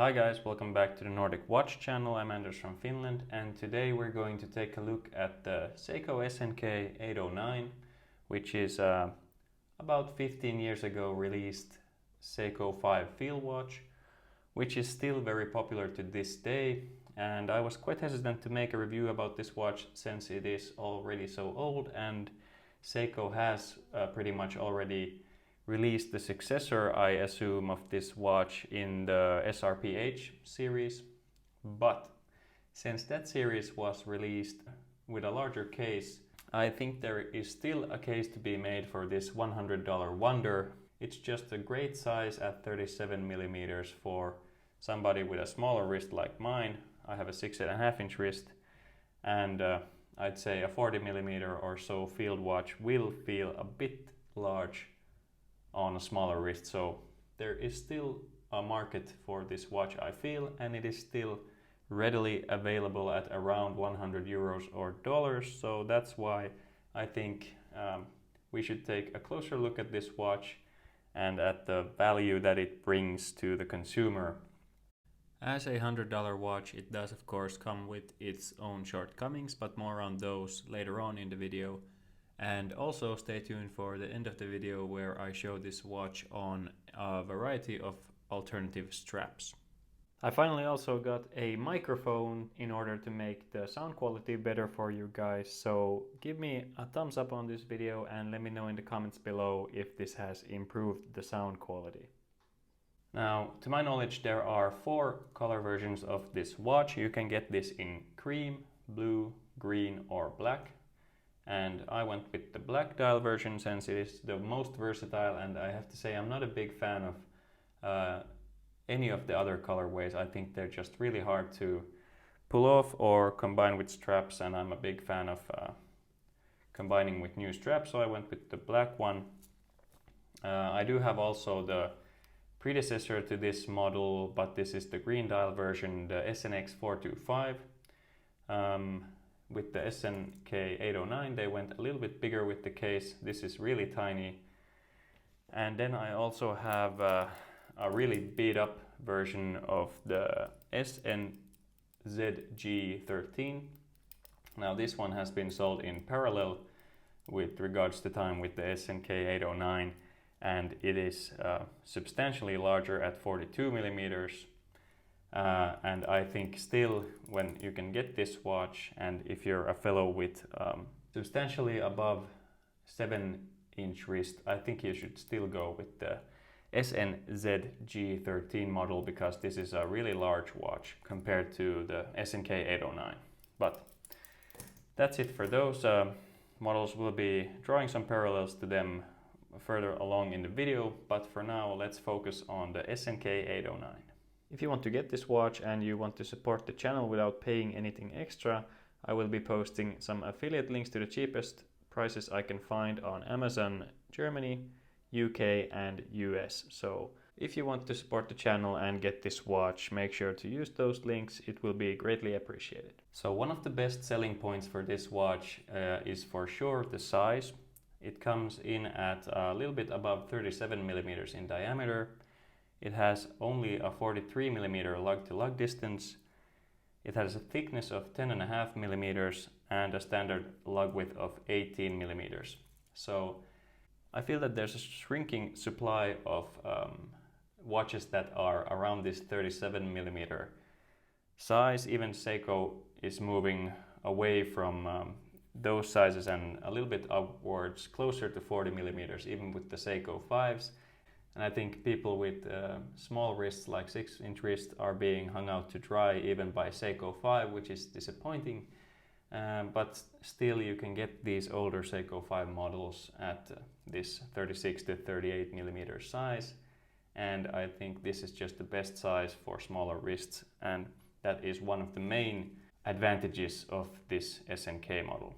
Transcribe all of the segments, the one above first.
Hi guys, welcome back to the Nordic Watch channel. I'm Anders from Finland, and today we're going to take a look at the Seiko SNK809, which is about 15 years ago released Seiko 5 field watch, which is still very popular to this day. And I was quite hesitant to make a review about this watch since it is already so old, and Seiko has pretty much already released the successor, I assume, of this watch in the SRPH series. But since that series was released with a larger case, I think there is still a case to be made for this $100 wonder. It's just a great size at 37 millimeters for somebody with a smaller wrist like mine. I have a 6.5-inch wrist, and I'd say a 40 millimeter or so field watch will feel a bit large on a smaller wrist. So there is still a market for this watch, I feel, and it is still readily available at around 100 euros or dollars. So that's why I think we should take a closer look at this watch and at the value that it brings to the consumer. As a $100 watch, it does of course come with its own shortcomings, but more on those later on in the video. And also stay tuned for the end of the video where I show this watch on a variety of alternative straps. I finally also got a microphone in order to make the sound quality better for you guys, so give me a thumbs up on this video and let me know in the comments below if this has improved the sound quality. Now, to my knowledge, there are 4 color versions of this watch. You can get this in cream, blue, green or black. And I went with the black dial version since it is the most versatile, and I have to say I'm not a big fan of any of the other colorways. I think they're just really hard to pull off or combine with straps, and I'm a big fan of combining with new straps, so I went with the black one. I do have also the predecessor to this model, but this is the green dial version, the SNX425. With the SNK809 they went a little bit bigger with the case. This is really tiny. And then I also have a really beat up version of the SNZG13. Now this one has been sold in parallel with regards to time with the SNK809, and it is substantially larger at 42 millimeters. And I think still, when you can get this watch, and if you're a fellow with substantially above 7-inch wrist, I think you should still go with the SNZG13 model, because this is a really large watch compared to the SNK809. But that's it for those models. We'll be drawing some parallels to them further along in the video, but for now let's focus on the SNK809. If you want to get this watch and you want to support the channel without paying anything extra, I will be posting some affiliate links to the cheapest prices I can find on Amazon, Germany, UK and US. So if you want to support the channel and get this watch, make sure to use those links. It will be greatly appreciated. So one of the best selling points for this watch is for sure the size. It comes in at a little bit above 37 millimeters in diameter. It has only a 43 millimeter lug-to-lug distance. It has a thickness of 10.5 millimeters and a standard lug width of 18 millimeters. So I feel that there's a shrinking supply of watches that are around this 37 millimeter size. Even Seiko is moving away from those sizes and a little bit upwards, closer to 40 millimeters, even with the Seiko 5s. And I think people with small wrists like 6-inch wrists are being hung out to dry even by Seiko 5, which is disappointing. But still you can get these older Seiko 5 models at this 36 to 38 millimeter size. And I think this is just the best size for smaller wrists, and that is one of the main advantages of this SNK model.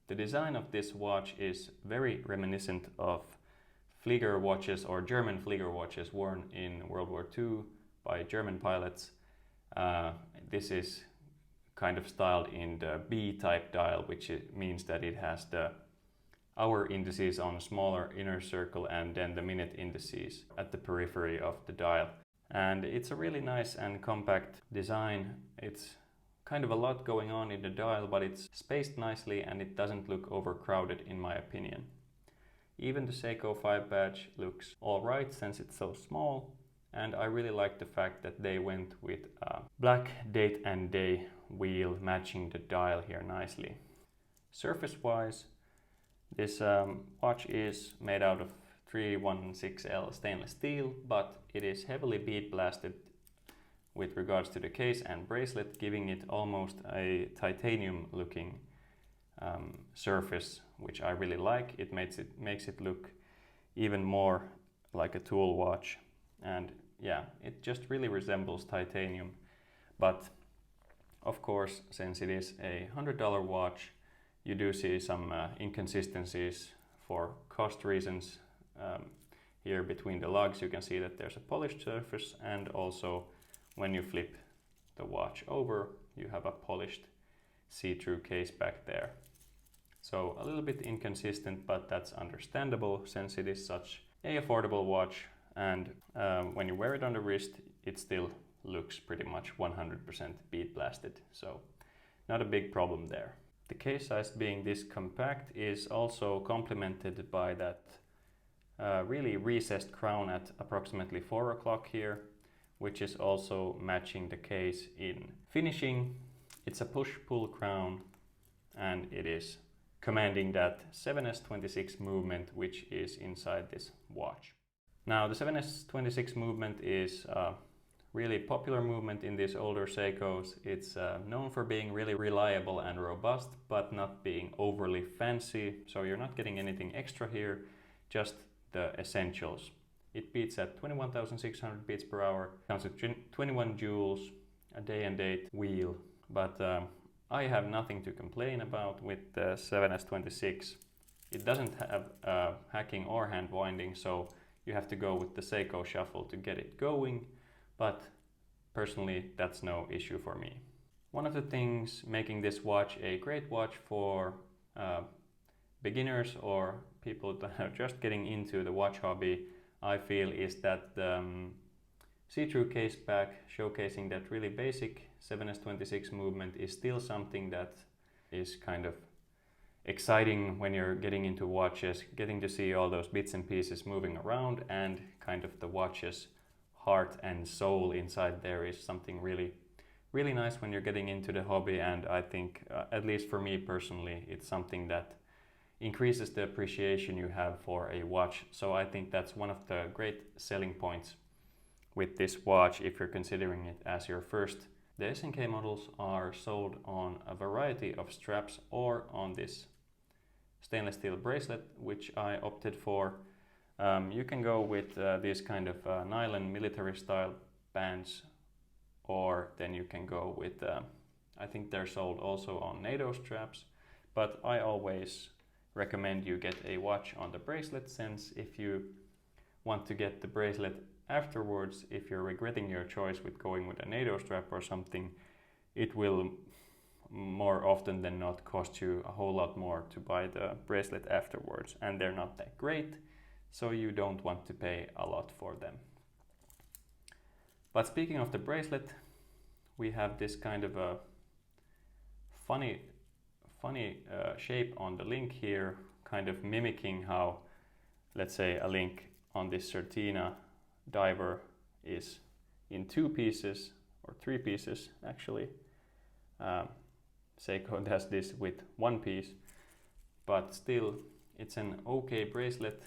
The design of this watch is very reminiscent of flieger watches or German flieger watches worn in World War II by German pilots. This is kind of styled in the B-type dial, which means that it has the hour indices on a smaller inner circle and then the minute indices at the periphery of the dial. And it's a really nice and compact design. It's kind of a lot going on in the dial, but it's spaced nicely and it doesn't look overcrowded in my opinion. Even the Seiko 5 badge looks alright since it's so small, and I really like the fact that they went with a black date and day wheel matching the dial here nicely. Surface wise, this watch is made out of 316L stainless steel, but it is heavily bead blasted with regards to the case and bracelet, giving it almost a titanium looking surface, which I really like. It makes it look even more like a tool watch, and yeah, it just really resembles titanium. But of course, since it is a $100 watch, you do see some inconsistencies for cost reasons. Here between the lugs you can see that there's a polished surface, and also when you flip the watch over you have a polished see-through case back there. So a little bit inconsistent, but that's understandable since it is such an affordable watch, and when you wear it on the wrist it still looks pretty much 100% bead blasted, so not a big problem there. The case size being this compact is also complemented by that really recessed crown at approximately 4 o'clock here, which is also matching the case in finishing. It's a push-pull crown and it is commanding that 7S26 movement which is inside this watch. Now the 7S26 movement is a really popular movement in these older Seikos. It's known for being really reliable and robust, but not being overly fancy, so you're not getting anything extra here, just the essentials. It beats at 21,600 beats per hour, counts with 21 joules, a day and date wheel, but I have nothing to complain about with the 7S26. It doesn't have hacking or hand winding, so you have to go with the Seiko shuffle to get it going, but personally that's no issue for me. One of the things making this watch a great watch for beginners or people that are just getting into the watch hobby, I feel, is that the see-through case back showcasing that really basic 7S26 movement is still something that is kind of exciting when you're getting into watches, getting to see all those bits and pieces moving around, and kind of the watch's heart and soul inside there is something really nice when you're getting into the hobby. And I think at least for me personally, it's something that increases the appreciation you have for a watch. So I think that's one of the great selling points with this watch if you're considering it as your first. The SNK models are sold on a variety of straps or on this stainless steel bracelet, which I opted for. You can go with these kind of nylon military style bands, or then you can go with, I think they're sold also on NATO straps, but I always recommend you get a watch on the bracelet, since if you want to get the bracelet afterwards, if you're regretting your choice with going with a NATO strap or something, it will more often than not cost you a whole lot more to buy the bracelet afterwards, and they're not that great, so you don't want to pay a lot for them. But speaking of the bracelet, we have this kind of a funny shape on the link here, kind of mimicking how, let's say, a link on this Certina diver is in 2 pieces or 3 pieces actually. Seiko does this with 1 piece, but still it's an okay bracelet.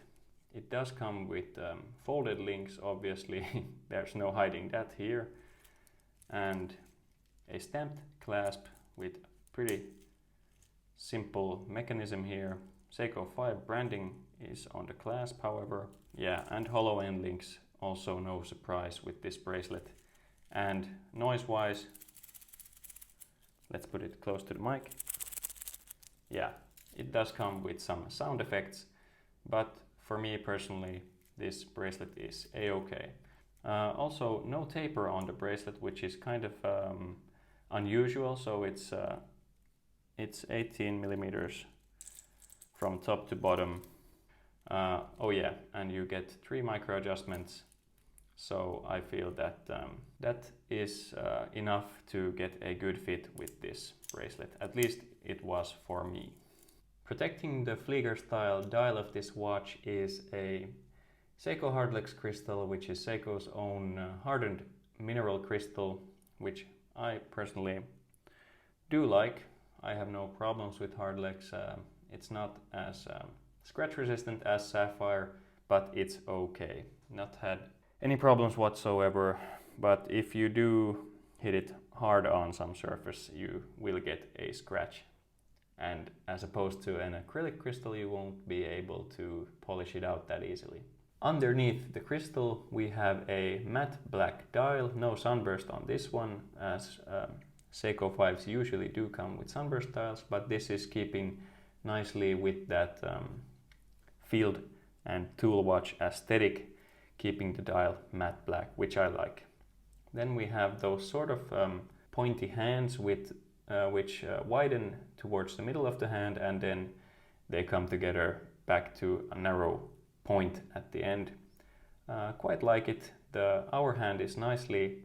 It does come with folded links, obviously. There's no hiding that here, and a stamped clasp with pretty simple mechanism here. Seiko 5 branding is on the clasp, however. Yeah, and hollow end links, also no surprise with this bracelet. And noise wise, let's put it close to the mic. Yeah, it does come with some sound effects, but for me personally, this bracelet is a-okay. Also, no taper on the bracelet, which is kind of unusual. So it's 18 millimeters from top to bottom. Oh yeah, and you get 3 micro adjustments. So I feel that that is enough to get a good fit with this bracelet. At least it was for me. Protecting the flieger style dial of this watch is a Seiko Hardlex crystal, which is Seiko's own hardened mineral crystal, which I personally do like. I have no problems with Hardlex. It's not as scratch resistant as sapphire, but it's okay. Not had any problems whatsoever, but if you do hit it hard on some surface, you will get a scratch. And as opposed to an acrylic crystal, you won't be able to polish it out that easily. Underneath the crystal, we have a matte black dial. No sunburst on this one, as Seiko 5s usually do come with sunburst dials, but this is keeping nicely with that field and tool watch aesthetic, keeping the dial matte black, which I like. Then we have those sort of pointy hands with which widen towards the middle of the hand, and then they come together back to a narrow point at the end. Quite like it. The hour hand is nicely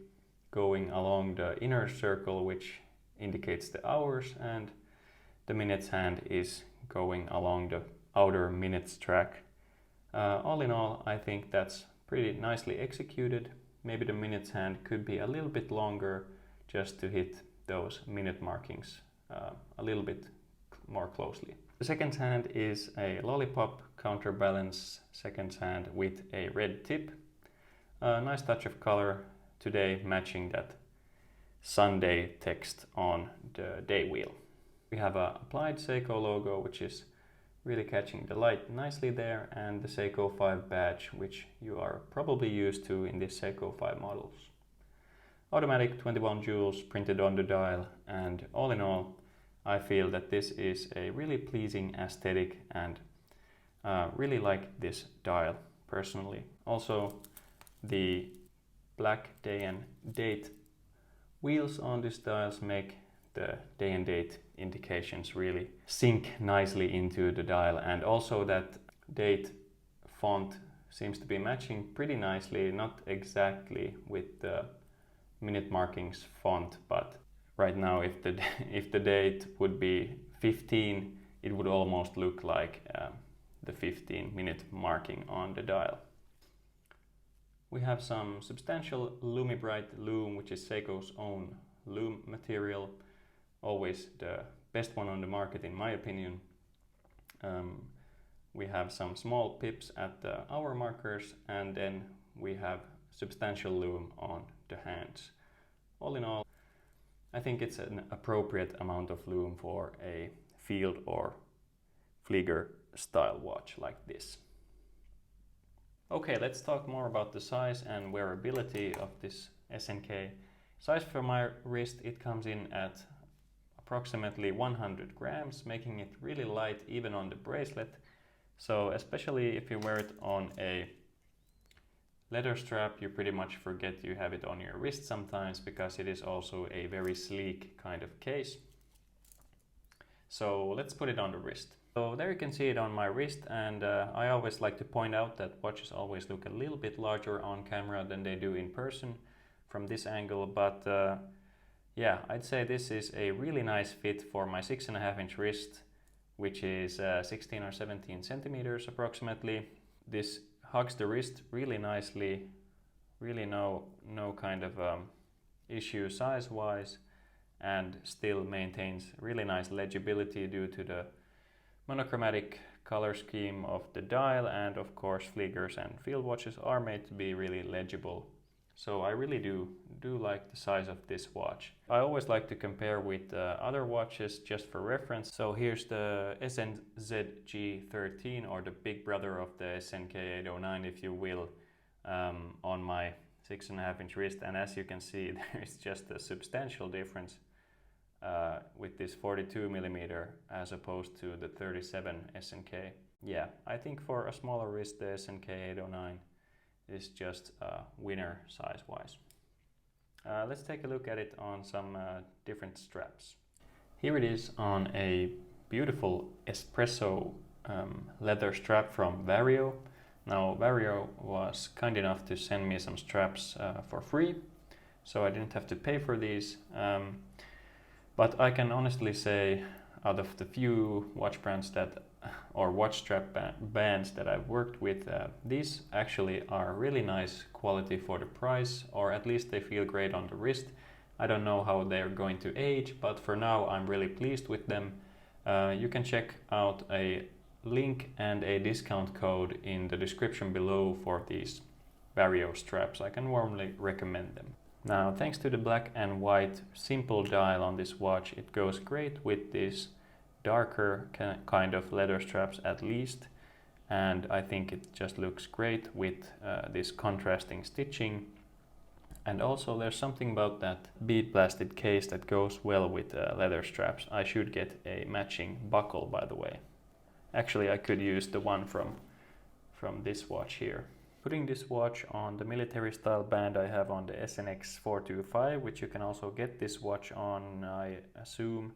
going along the inner circle, which indicates the hours, and the minutes hand is going along the outer minutes track. All in all, I think that's pretty nicely executed. Maybe the minutes hand could be a little bit longer just to hit those minute markings a little bit more closely. The second hand is a lollipop counterbalance second hand with a red tip. Nice touch of color today, matching that Sunday text on the day wheel. We have a applied Seiko logo, which is really catching the light nicely there, and the Seiko 5 badge, which you are probably used to in this Seiko 5 models. Automatic 21 jewels printed on the dial, and all in all, I feel that this is a really pleasing aesthetic, and really like this dial personally. Also, the black day and date wheels on these dials make the day and date indications really sink nicely into the dial, and also that date font seems to be matching pretty nicely, not exactly with the minute markings font, but right now if the date would be 15, it would almost look like the 15-minute marking on the dial. We have some substantial Lume Bright Lume, which is Seiko's own Lume material, always the best one on the market in my opinion. We have some small pips at the hour markers, and then we have substantial lume on the hands. All in all, I think it's an appropriate amount of lume for a field or flieger style watch like this. Okay, let's talk more about the size and wearability of this SNK. Size for my wrist, it comes in at approximately 100 grams, making it really light even on the bracelet. So especially if you wear it on a leather strap, you pretty much forget you have it on your wrist sometimes, because it is also a very sleek kind of case. So let's put it on the wrist. So there you can see it on my wrist, and I always like to point out that watches always look a little bit larger on camera than they do in person from this angle, but yeah, I'd say this is a really nice fit for my 6.5-inch wrist, which is 16 or 17 centimeters approximately. This hugs the wrist really nicely, really no kind of issue size-wise, and still maintains really nice legibility due to the monochromatic color scheme of the dial, and of course fliegers and field watches are made to be really legible. So I really do like the size of this watch. I always like to compare with other watches just for reference. So here's the SNZG13, or the big brother of the SNK809 if you will, on my 6.5-inch wrist, and as you can see there is just a substantial difference with this 42mm as opposed to the 37 SNK. Yeah, I think for a smaller wrist the SNK809 is just a winner size-wise. Let's take a look at it on some different straps. Here it is on a beautiful espresso leather strap from Vario. Now Vario was kind enough to send me some straps for free, so I didn't have to pay for these. But I can honestly say, out of the few watch brands or watch strap bands that I've worked with, these actually are really nice quality for the price, or at least they feel great on the wrist. I don't know how they're going to age, but for now I'm really pleased with them. You can check out a link and a discount code in the description below for these Vario straps. I can warmly recommend them. Now, thanks to the black and white simple dial on this watch, it goes great with these darker kind of leather straps at least, and I think it just looks great with this contrasting stitching. And also there's something about that bead blasted case that goes well with leather straps. I should get a matching buckle, by the way. Actually, I could use the one from this watch here. Putting this watch on the military style band I have on the SNX809, which you can also get this watch on, I assume.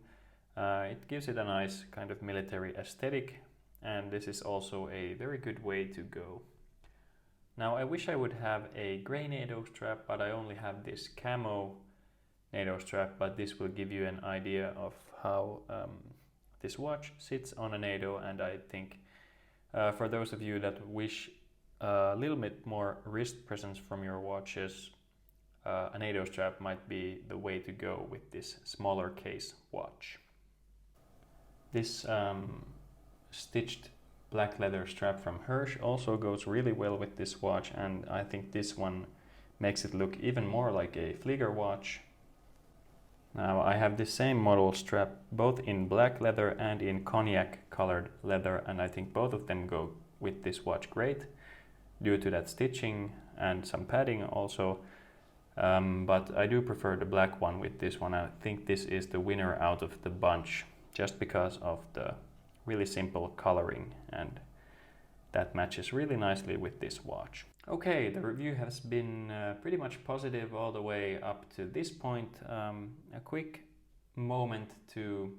It gives it a nice kind of military aesthetic, and this is also a very good way to go. Now, I wish I would have a grey NATO strap, but I only have this camo NATO strap, but this will give you an idea of how this watch sits on a NATO, and I think for those of you that wish a little bit more wrist presence from your watches, a NATO strap might be the way to go with this smaller case watch. This stitched black leather strap from Hirsch also goes really well with this watch, and I think this one makes it look even more like a flieger watch. Now I have the same model strap both in black leather and in cognac colored leather, and I think both of them go with this watch great due to that stitching and some padding also. But I do prefer the black one with this one. I think this is the winner out of the bunch, just because of the really simple coloring, and that matches really nicely with this watch. Okay, the review has been pretty much positive all the way up to this point. A quick moment to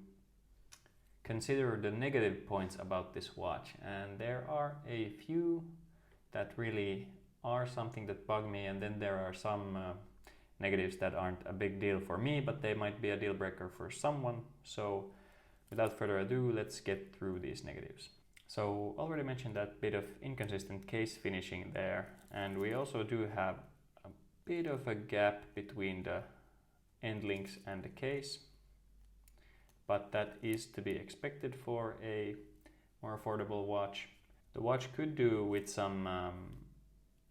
consider the negative points about this watch, and there are a few that really are something that bug me, and then there are some negatives that aren't a big deal for me, but they might be a deal breaker for someone. So without further ado, let's get through these negatives. So already mentioned that bit of inconsistent case finishing there, and we also do have a bit of a gap between the end links and the case, but that is to be expected for a more affordable watch. The watch could do with some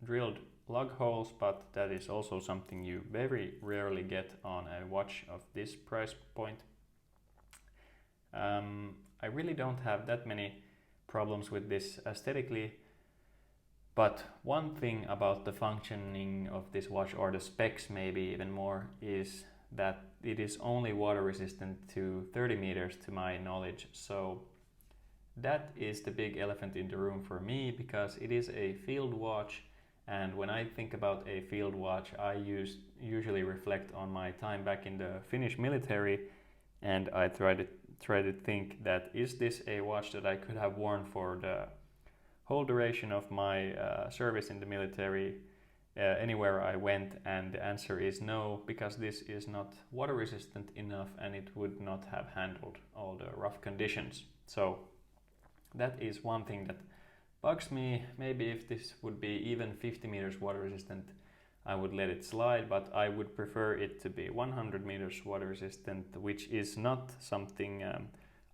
drilled lug holes, but that is also something you very rarely get on a watch of this price point. I really don't have that many problems with this aesthetically, but one thing about the functioning of this watch, or the specs maybe even more, is that it is only water resistant to 30 meters to my knowledge. So that is the big elephant in the room for me, because it is a field watch, and when I think about a field watch, I usually reflect on my time back in the Finnish military, and I try to think that, is this a watch that I could have worn for the whole duration of my service in the military, anywhere I went? And the answer is no, because this is not water resistant enough, and it would not have handled all the rough conditions. So that is one thing that bugs me. Maybe if this would be even 50 meters water resistant, I would let it slide, but I would prefer it to be 100 meters water resistant, which is not something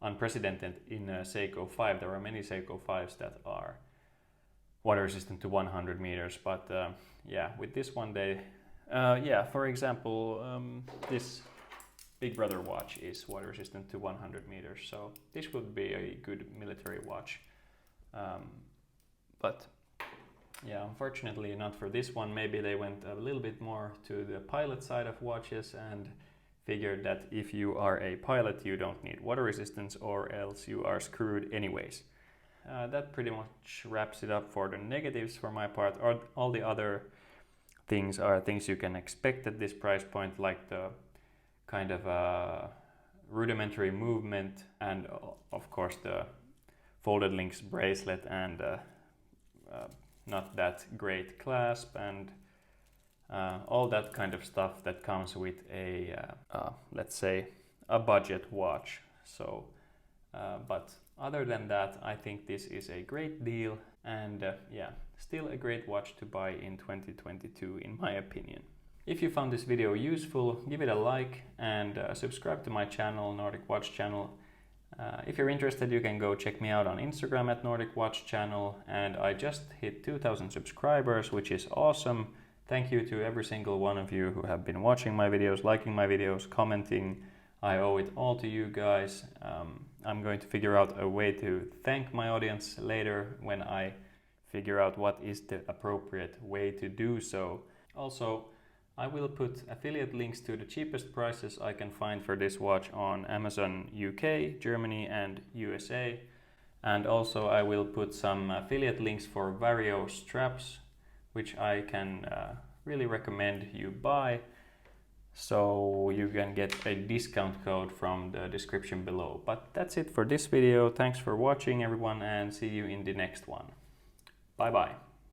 unprecedented in a Seiko 5. There are many Seiko 5s that are water resistant to 100 meters, but yeah, with this one for example, this Big Brother watch is water resistant to 100 meters, so this would be a good military watch. But yeah, unfortunately not for this one. Maybe they went a little bit more to the pilot side of watches and figured that if you are a pilot, you don't need water resistance, or else you are screwed anyways. That pretty much wraps it up for the negatives for my part. All the other things are things you can expect at this price point, like the kind of rudimentary movement, and of course the folded links bracelet, and not that great clasp, and all that kind of stuff that comes with a, let's say, a budget watch. So, but other than that, I think this is a great deal, and yeah, still a great watch to buy in 2022 in my opinion. If you found this video useful, give it a like and subscribe to my channel, Nordic Watch Channel. If you're interested, you can go check me out on Instagram at Nordic Watch Channel, and I just hit 2,000 subscribers, which is awesome. Thank you to every single one of you who have been watching my videos, liking my videos, commenting. I owe it all to you guys. I'm going to figure out a way to thank my audience later when I figure out what is the appropriate way to do so. Also, I will put affiliate links to the cheapest prices I can find for this watch on Amazon UK, Germany and USA. And also I will put some affiliate links for Vario straps, which I can really recommend you buy. So you can get a discount code from the description below. But that's it for this video. Thanks for watching everyone, and see you in the next one. Bye bye.